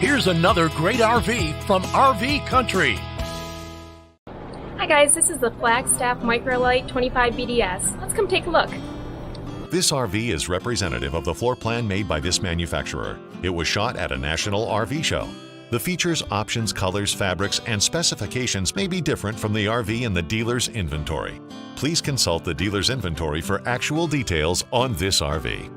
Here's another great RV from RV Country. Hi guys, this is the Flagstaff Micro Lite 25BDS. Let's come take a look. This RV is representative of the floor plan made by this manufacturer. It was shot at a national RV show. The features, options, colors, fabrics, and specifications may be different from the RV in the dealer's inventory. Please consult the dealer's inventory for actual details on this RV.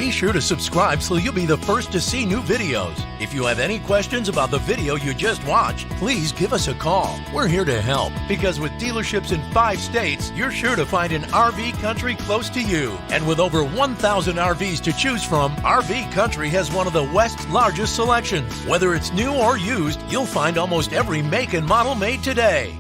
Be sure to subscribe so you'll be the first to see new videos. If you have any questions about the video you just watched, please give us a call. We're here to help because with dealerships in 5 states, you're sure to find an RV Country close to you. And with over 1,000 RVs to choose from, RV Country has one of the West's largest selections. Whether it's new or used, you'll find almost every make and model made today.